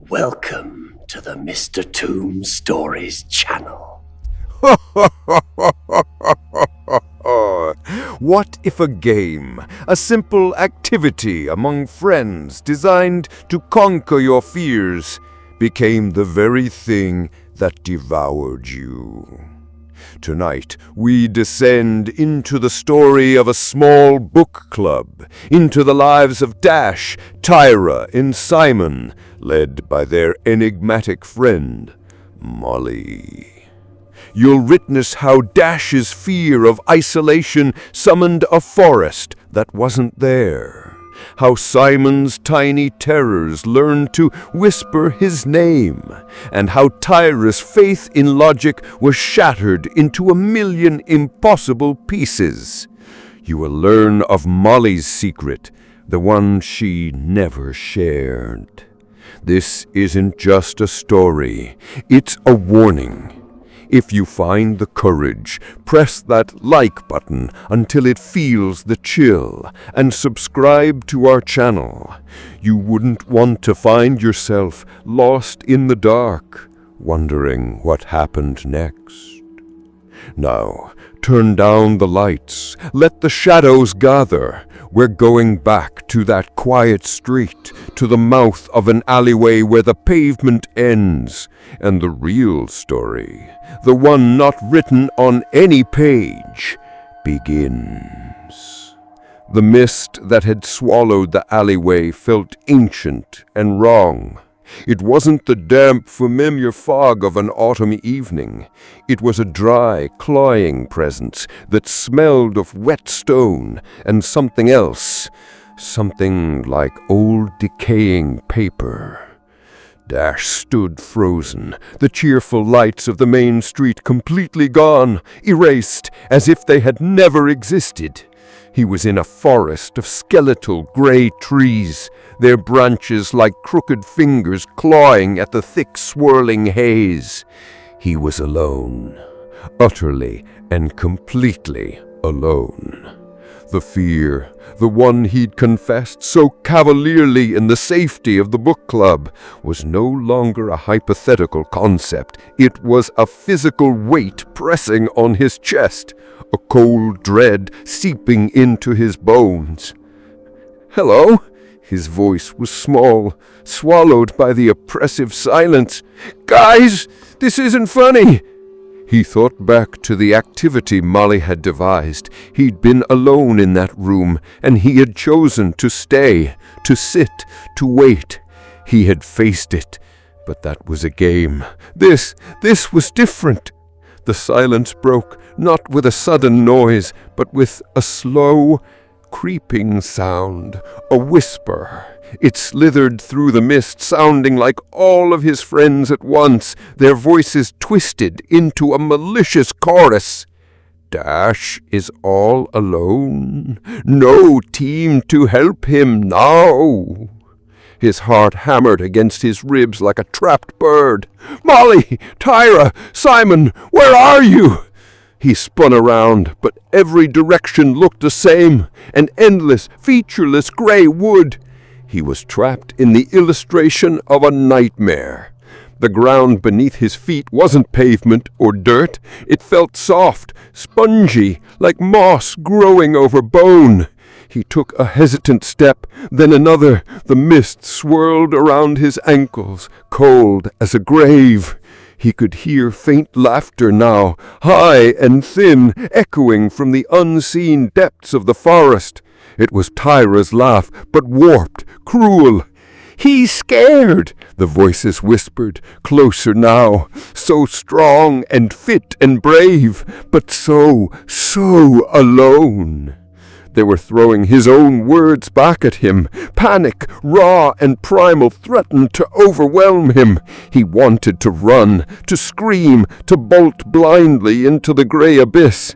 Welcome to the Mr. Tomb Stories channel. What if a game, a simple activity among friends designed to conquer your fears, became the very thing that devoured you? Tonight, we descend into the story of a small book club, into the lives of Dash, Tyra, and Simon, led by their enigmatic friend, Molly. You'll witness how Dash's fear of isolation summoned a forest that wasn't there. How Simon's tiny terrors learned to whisper his name, and how Tyra's faith in logic was shattered into a million impossible pieces. You will learn of Molly's secret, the one she never shared. This isn't just a story, it's a warning. If you find the courage, press that like button until it feels the chill and subscribe to our channel. You wouldn't want to find yourself lost in the dark, wondering what happened next. Now, turn down the lights, let the shadows gather. We're going back to that quiet street, to the mouth of an alleyway where the pavement ends, and the real story, the one not written on any page, begins. The mist that had swallowed the alleyway felt ancient and wrong. It wasn't the damp, familiar fog of an autumn evening. It was a dry, cloying presence that smelled of wet stone and something else, something like old decaying paper. Dash stood frozen, the cheerful lights of the main street completely gone, erased as if they had never existed. He was in a forest of skeletal gray trees, their branches like crooked fingers clawing at the thick swirling haze. He was alone, utterly and completely alone. The fear, the one he'd confessed so cavalierly in the safety of the book club, was no longer a hypothetical concept. It was a physical weight pressing on his chest, a cold dread seeping into his bones. "Hello?" His voice was small, swallowed by the oppressive silence. "Guys, this isn't funny!" He thought back to the activity Molly had devised. He'd been alone in that room, and he had chosen to stay, to sit, to wait. He had faced it, but that was a game. This was different. The silence broke, not with a sudden noise, but with a slow, creeping sound, a whisper. It slithered through the mist, sounding like all of his friends at once, their voices twisted into a malicious chorus. Dash is all alone. No team to help him now. His heart hammered against his ribs like a trapped bird. "Molly! Tyra! Simon! Where are you?" He spun around, but every direction looked the same, an endless, featureless gray wood. He was trapped in the illustration of a nightmare. The ground beneath his feet wasn't pavement or dirt. It felt soft, spongy, like moss growing over bone. He took a hesitant step, then another. The mist swirled around his ankles, cold as a grave. He could hear faint laughter now, high and thin, echoing from the unseen depths of the forest. It was Tyra's laugh, but warped, cruel. "He's scared," the voices whispered, closer now, so strong and fit and brave, but so alone. They were throwing his own words back at him. Panic, raw and primal, threatened to overwhelm him. He wanted to run, to scream, to bolt blindly into the gray abyss.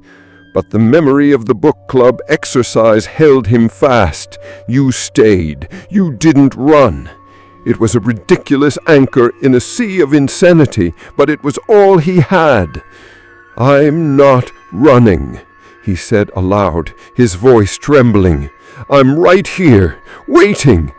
But the memory of the book club exercise held him fast. You stayed. You didn't run. It was a ridiculous anchor in a sea of insanity, but it was all he had. "I'm not running," he said aloud, his voice trembling. "I'm right here, waiting."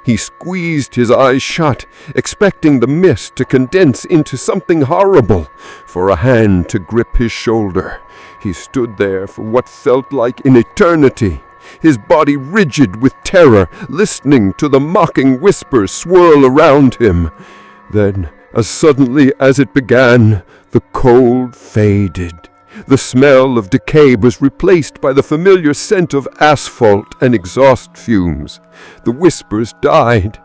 He squeezed his eyes shut, expecting the mist to condense into something horrible, for a hand to grip his shoulder. He stood there for what felt like an eternity, his body rigid with terror, listening to the mocking whispers swirl around him. Then, as suddenly as it began, the cold faded. The smell of decay was replaced by the familiar scent of asphalt and exhaust fumes. The whispers died.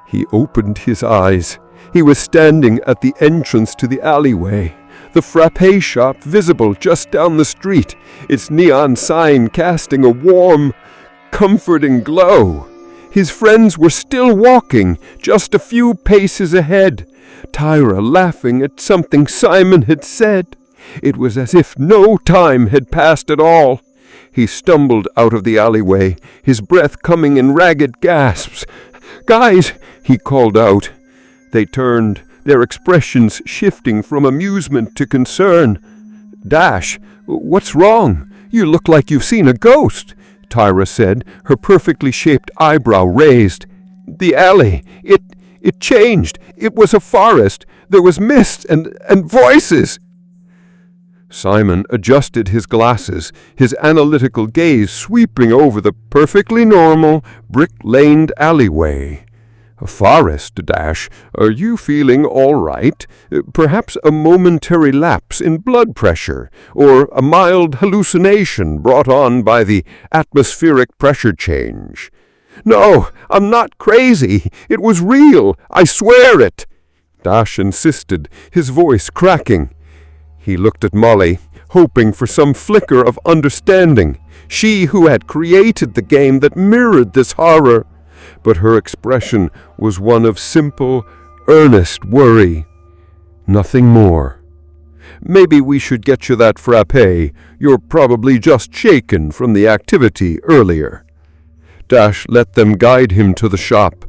He opened his eyes. He was standing at the entrance to the alleyway, the frappe shop visible just down the street, its neon sign casting a warm, comforting glow. His friends were still walking, just a few paces ahead, Tyra laughing at something Simon had said. It was as if no time had passed at all. He stumbled out of the alleyway, his breath coming in ragged gasps. "Guys!" he called out. They turned, their expressions shifting from amusement to concern. "Dash, what's wrong? You look like you've seen a ghost," Tyra said, her perfectly shaped eyebrow raised. "The alley, it changed. It was a forest. There was mist and voices." Simon adjusted his glasses, his analytical gaze sweeping over the perfectly normal, brick-laned alleyway. "A forest, Dash. Are you feeling all right? Perhaps a momentary lapse in blood pressure, or a mild hallucination brought on by the atmospheric pressure change." "No, I'm not crazy. It was real. I swear it," Dash insisted, his voice cracking. He looked at Molly, hoping for some flicker of understanding, she who had created the game that mirrored this horror. But her expression was one of simple, earnest worry. Nothing more. "Maybe we should get you that frappe. You're probably just shaken from the activity earlier." Dash let them guide him to the shop,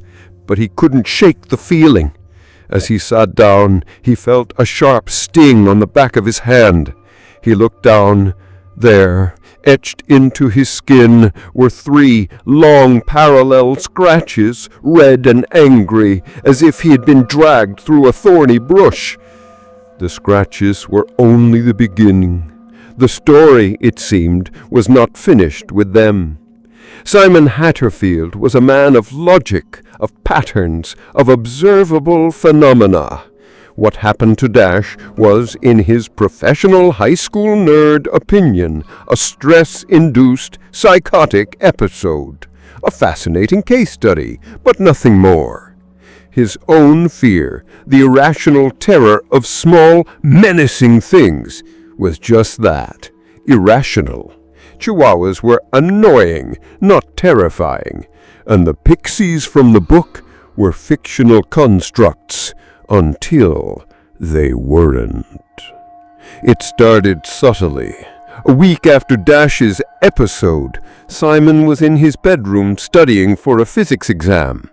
but he couldn't shake the feeling. As he sat down, he felt a sharp sting on the back of his hand. He looked down. There, etched into his skin, were 3 long parallel scratches, red and angry, as if he had been dragged through a thorny bush. The scratches were only the beginning. The story, it seemed, was not finished with them. Simon Hatterfield was a man of logic, of patterns, of observable phenomena. What happened to Dash was, in his professional high school nerd opinion, a stress-induced psychotic episode. A fascinating case study, but nothing more. His own fear, the irrational terror of small, menacing things, was just that, irrational. Chihuahuas were annoying, not terrifying, and the pixies from the book were fictional constructs until they weren't. It started subtly. A week after Dash's episode, Simon was in his bedroom studying for a physics exam.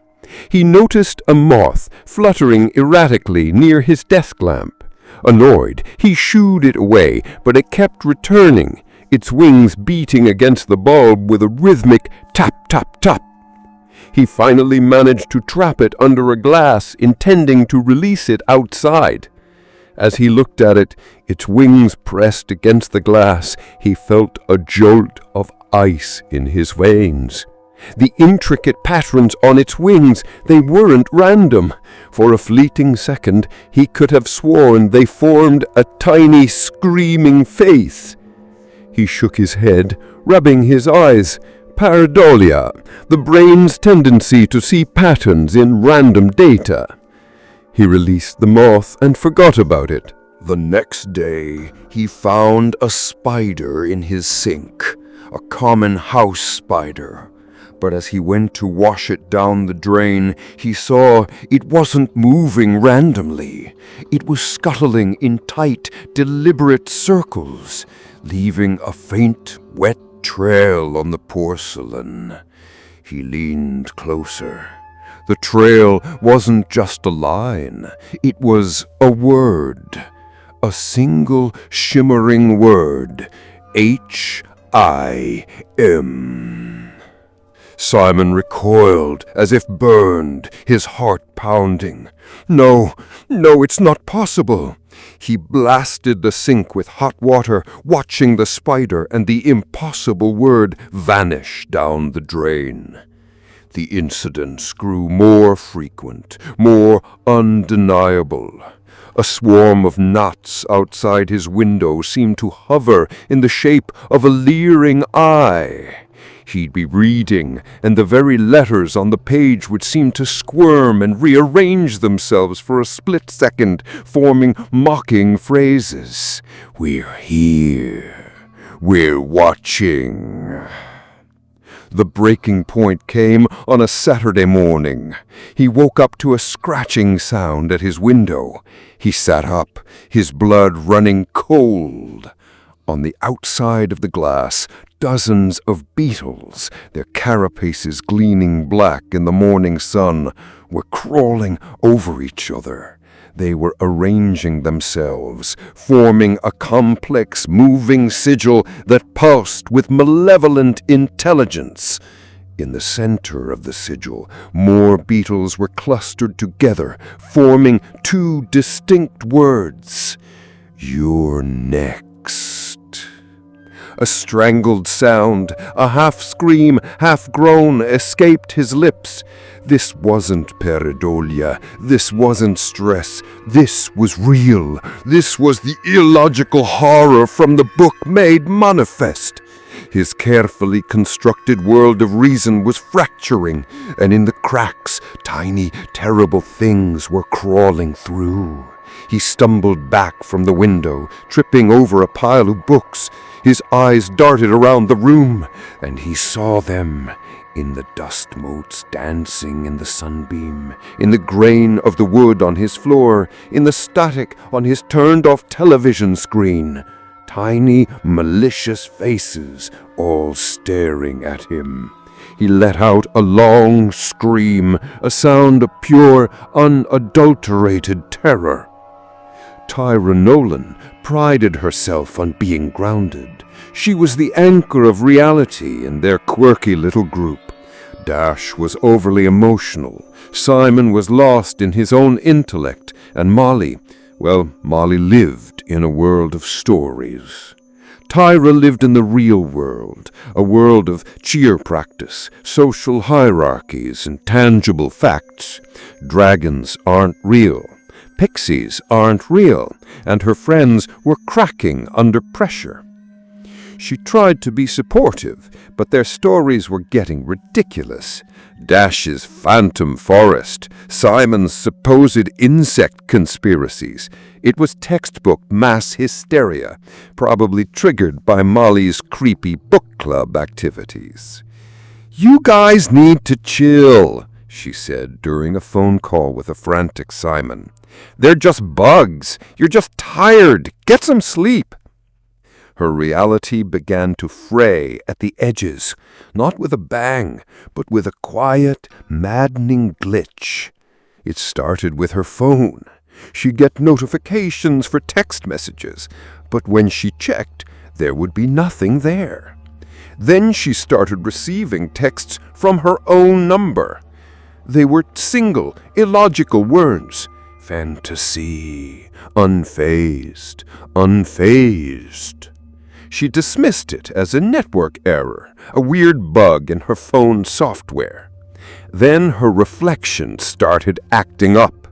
He noticed a moth fluttering erratically near his desk lamp. Annoyed, he shooed it away, but it kept returning, its wings beating against the bulb with a rhythmic tap, tap, tap. He finally managed to trap it under a glass, intending to release it outside. As he looked at it, its wings pressed against the glass, he felt a jolt of ice in his veins. The intricate patterns on its wings, they weren't random. For a fleeting second, he could have sworn they formed a tiny, screaming face. He shook his head, rubbing his eyes. Pareidolia, the brain's tendency to see patterns in random data. He released the moth and forgot about it. The next day, he found a spider in his sink, a common house spider. But as he went to wash it down the drain, he saw it wasn't moving randomly. It was scuttling in tight, deliberate circles, leaving a faint, wet trail on the porcelain. He leaned closer. The trail wasn't just a line. It was a word. A single shimmering word. H-I-M. Simon recoiled as if burned, his heart pounding. No, it's not possible. He blasted the sink with hot water, watching the spider and the impossible word vanish down the drain. The incidents grew more frequent, more undeniable. A swarm of gnats outside his window seemed to hover in the shape of a leering eye. He'd be reading, and the very letters on the page would seem to squirm and rearrange themselves for a split second, forming mocking phrases. "We're here. We're watching." The breaking point came on a Saturday morning. He woke up to a scratching sound at his window. He sat up, his blood running cold. On the outside of the glass, dozens of beetles, their carapaces gleaming black in the morning sun, were crawling over each other. They were arranging themselves, forming a complex, moving sigil that pulsed with malevolent intelligence. In the center of the sigil, more beetles were clustered together, forming two distinct words. "You're next." A strangled sound, a half-scream, half-groan, escaped his lips. This wasn't pareidolia. This wasn't stress. This was real. This was the illogical horror from the book made manifest. His carefully constructed world of reason was fracturing, and in the cracks, tiny, terrible things were crawling through. He stumbled back from the window, tripping over a pile of books. His eyes darted around the room, and he saw them in the dust motes dancing in the sunbeam, in the grain of the wood on his floor, in the static on his turned-off television screen. Tiny, malicious faces, all staring at him. He let out a long scream, a sound of pure, unadulterated terror. Tyra Nolan prided herself on being grounded. She was the anchor of reality in their quirky little group. Dash was overly emotional. Simon was lost in his own intellect, and Molly lived in a world of stories. Tyra lived in the real world, a world of cheer practice, social hierarchies, and tangible facts. Dragons aren't real. Pixies aren't real, and her friends were cracking under pressure. She tried to be supportive, but their stories were getting ridiculous. Dash's phantom forest, Simon's supposed insect conspiracies. It was textbook mass hysteria, probably triggered by Molly's creepy book club activities. "You guys need to chill," she said during a phone call with a frantic Simon. "They're just bugs. You're just tired. Get some sleep." Her reality began to fray at the edges, not with a bang, but with a quiet, maddening glitch. It started with her phone. She'd get notifications for text messages, but when she checked, there would be nothing there. Then she started receiving texts from her own number. They were single, illogical words. Fantasy, unfazed, unfazed. She dismissed it as a network error, a weird bug in her phone software. Then her reflection started acting up.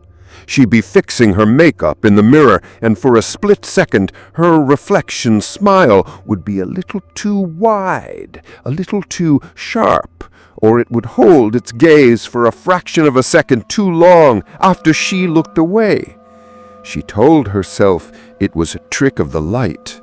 She'd be fixing her makeup in the mirror, and for a split second, her reflection's smile would be a little too wide, a little too sharp, or it would hold its gaze for a fraction of a second too long after she looked away. She told herself it was a trick of the light.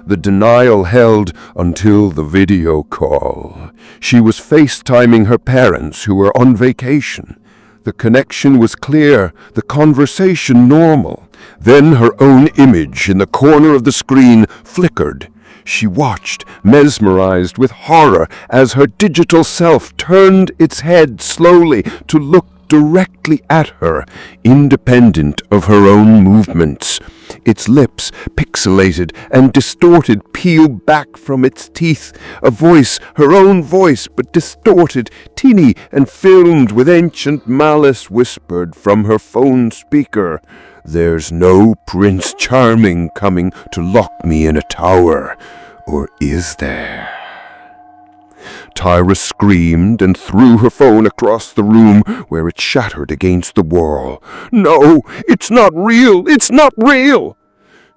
The denial held until the video call. She was FaceTiming her parents who were on vacation. The connection was clear, the conversation normal. Then her own image in the corner of the screen flickered. She watched, mesmerized with horror, as her digital self turned its head slowly to look directly at her, independent of her own movements. Its lips, pixelated and distorted, peeled back from its teeth. A voice, her own voice, but distorted, teeny and filmed with ancient malice, whispered from her phone speaker, "There's no Prince Charming coming to lock me in a tower, or is there?" Tyra screamed and threw her phone across the room, where it shattered against the wall. "No, it's not real! It's not real!"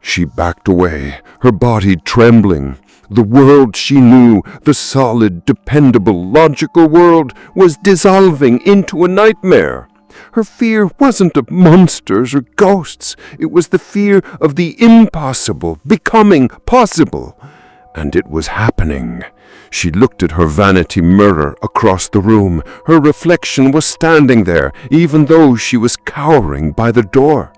She backed away, her body trembling. The world she knew, the solid, dependable, logical world, was dissolving into a nightmare. Her fear wasn't of monsters or ghosts. It was the fear of the impossible becoming possible. And it was happening. She looked at her vanity mirror across the room. Her reflection was standing there, even though she was cowering by the door.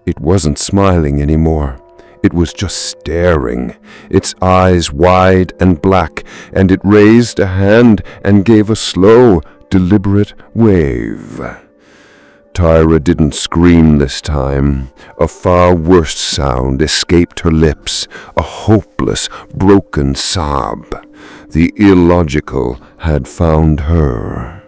It wasn't smiling anymore. It was just staring, its eyes wide and black, and it raised a hand and gave a slow, deliberate wave. Tyra didn't scream this time. A far worse sound escaped her lips, a hopeless, broken sob. The illogical had found her.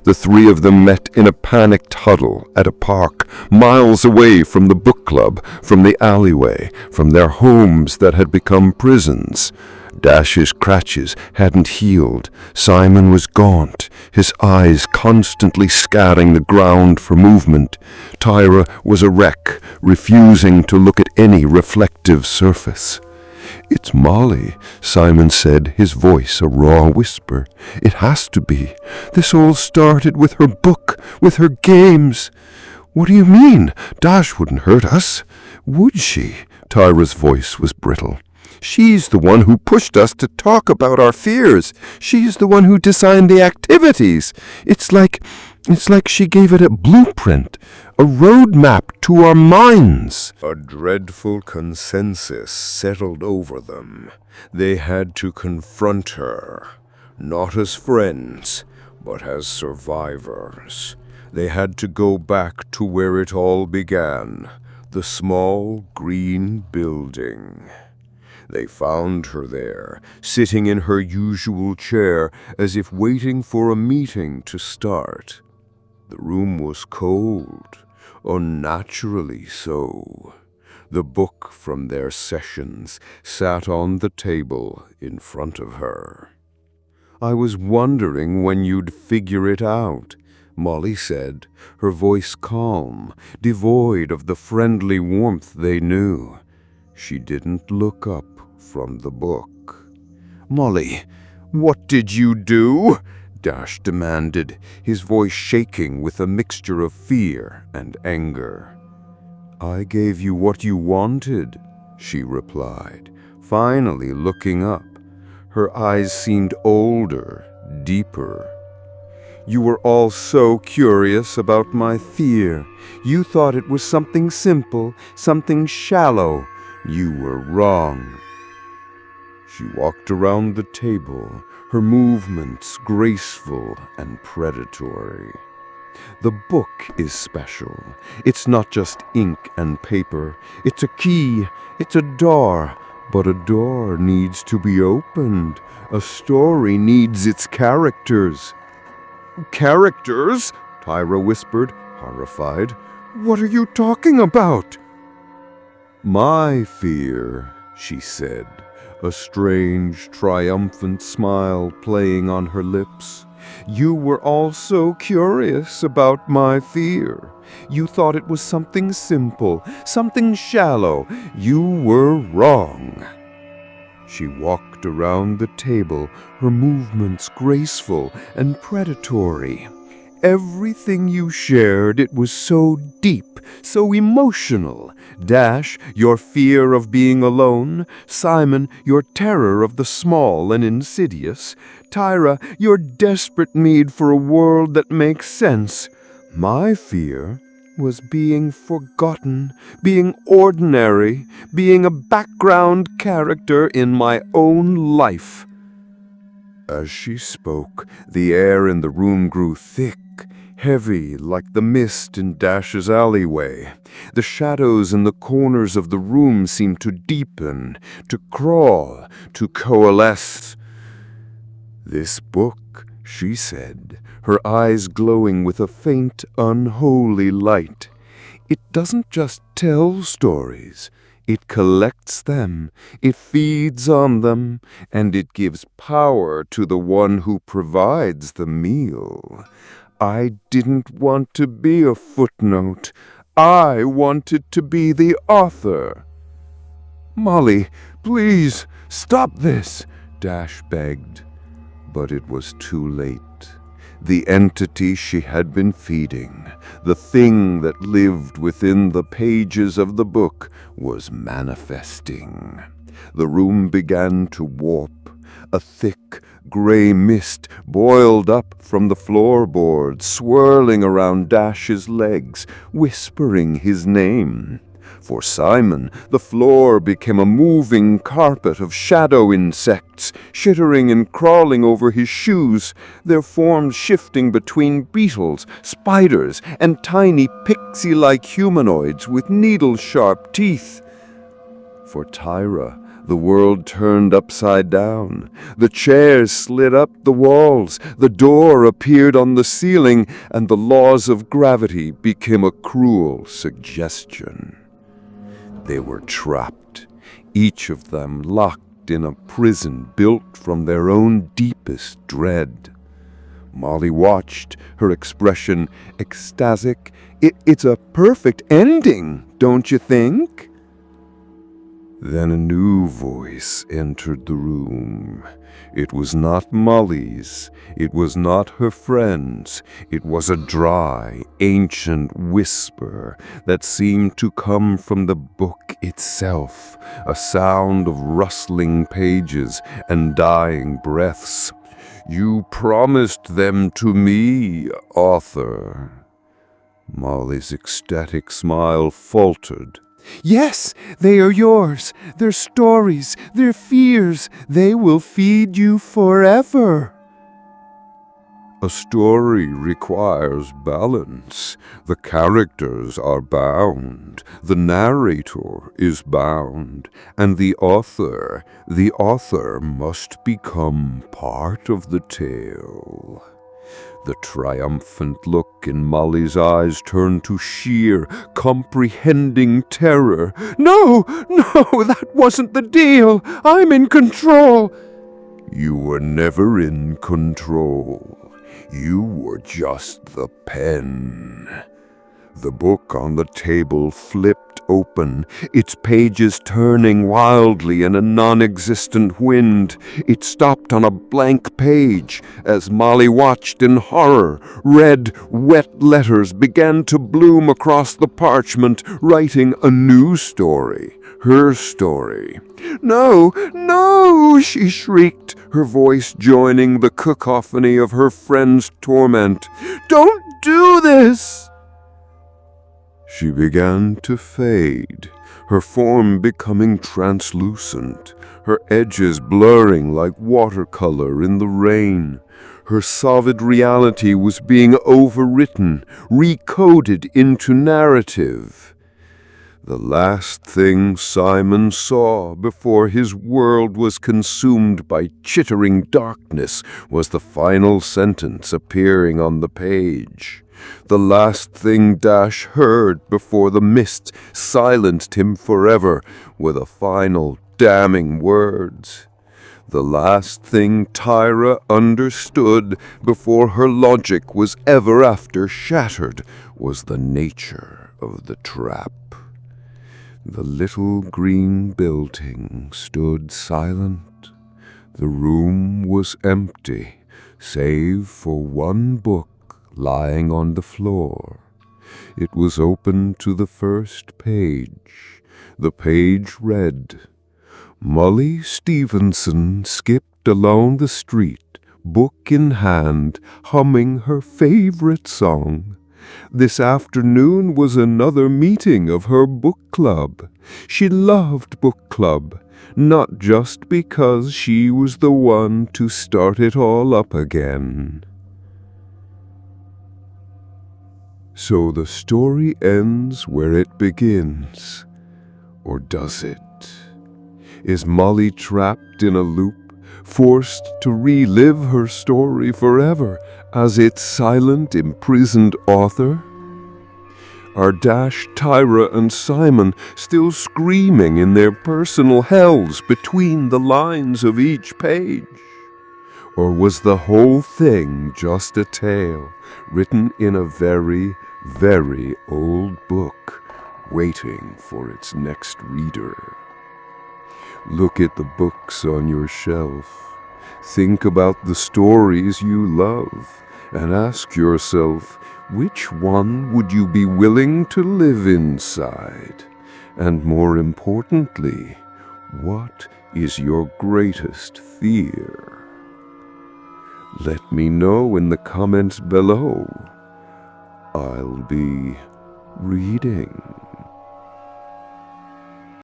The three of them met in a panicked huddle at a park, miles away from the book club, from the alleyway, from their homes that had become prisons. Dash's scratches hadn't healed. Simon was gaunt, his eyes constantly scanning the ground for movement. Tyra was a wreck, refusing to look at any reflective surface. "It's Molly," Simon said, his voice a raw whisper. "It has to be. This all started with her book, with her games." "What do you mean? Dash wouldn't hurt us." "Would she?" Tyra's voice was brittle. "She's the one who pushed us to talk about our fears. She's the one who designed the activities. It's like she gave it a blueprint, a roadmap to our minds." A dreadful consensus settled over them. They had to confront her, not as friends, but as survivors. They had to go back to where it all began, the small green building. They found her there, sitting in her usual chair, as if waiting for a meeting to start. The room was cold, unnaturally so. The book from their sessions sat on the table in front of her. "I was wondering when you'd figure it out," Molly said, her voice calm, devoid of the friendly warmth they knew. She didn't look up from the book. "Molly, what did you do?" Dash demanded, his voice shaking with a mixture of fear and anger. "I gave you what you wanted," she replied, finally looking up. Her eyes seemed older, deeper. "You were all so curious about my fear. You thought it was something simple, something shallow. You were wrong." She walked around the table, her movements graceful and predatory. "The book is special. It's not just ink and paper. It's a key. It's a door. But a door needs to be opened. A story needs its characters." "Characters?" Tyra whispered, horrified. "What are you talking about?" "My fear," she said, a strange, triumphant smile playing on her lips. "You were all so curious about my fear. You thought it was something simple, something shallow. You were wrong." She walked around the table, her movements graceful and predatory. "Everything you shared, it was so deep, so emotional. Dash, your fear of being alone. Simon, your terror of the small and insidious. Tyra, your desperate need for a world that makes sense. My fear was being forgotten, being ordinary, being a background character in my own life." As she spoke, the air in the room grew thick, heavy like the mist in Dash's alleyway. The shadows in the corners of the room seemed to deepen, to crawl, to coalesce. "This book," she said, her eyes glowing with a faint, unholy light. "It doesn't just tell stories. It collects them, it feeds on them, and it gives power to the one who provides the meal. I didn't want to be a footnote. I wanted to be the author." "Molly, please, stop this," Dash begged. But it was too late. The entity she had been feeding, the thing that lived within the pages of the book, was manifesting. The room began to warp. A thick, gray mist boiled up from the floorboards, swirling around Dash's legs, whispering his name. For Simon, the floor became a moving carpet of shadow insects, shittering and crawling over his shoes, their forms shifting between beetles, spiders, and tiny pixie-like humanoids with needle-sharp teeth. For Tyra, the world turned upside down. The chairs slid up the walls, the door appeared on the ceiling, and the laws of gravity became a cruel suggestion. They were trapped, each of them locked in a prison built from their own deepest dread. Molly watched, her expression ecstatic. It's a perfect ending, don't you think?" Then a new voice entered the room. It was not Molly's. It was not her friend's. It was a dry, ancient whisper that seemed to come from the book itself, a sound of rustling pages and dying breaths. "You promised them to me, author." Molly's ecstatic smile faltered. "Yes, they are yours. Their stories, their fears, they will feed you forever." "A story requires balance. The characters are bound, the narrator is bound, and the author must become part of the tale." The triumphant look in Molly's eyes turned to sheer, comprehending terror. No, that wasn't the deal. I'm in control." "You were never in control. You were just the pen." The book on the table flipped open, its pages turning wildly in a non-existent wind. It stopped on a blank page. As Molly watched in horror, red, wet letters began to bloom across the parchment, writing a new story, her story. No, she shrieked, her voice joining the cacophony of her friend's torment. "Don't do this!" She began to fade, her form becoming translucent, her edges blurring like watercolor in the rain. Her solid reality was being overwritten, recoded into narrative. The last thing Simon saw before his world was consumed by chittering darkness was the final sentence appearing on the page. The last thing Dash heard before the mist silenced him forever were the final damning words. The last thing Tyra understood before her logic was ever after shattered was the nature of the trap. The little green building stood silent. The room was empty, save for one book lying on the floor. It was open to the first page. The page read, "Molly Stevenson skipped along the street, book in hand, humming her favorite song. This afternoon was another meeting of her book club. She loved book club, not just because she was the one to start it all up again." So the story ends where it begins. Or does it? Is Molly trapped in a loop, forced to relive her story forever as its silent, imprisoned author? Are Dash, Tyra, and Simon still screaming in their personal hells between the lines of each page? Or was the whole thing just a tale written in a very, very old book, waiting for its next reader? Look at the books on your shelf. Think about the stories you love, and ask yourself, which one would you be willing to live inside? And more importantly, what is your greatest fear? Let me know in the comments below. I'll be reading.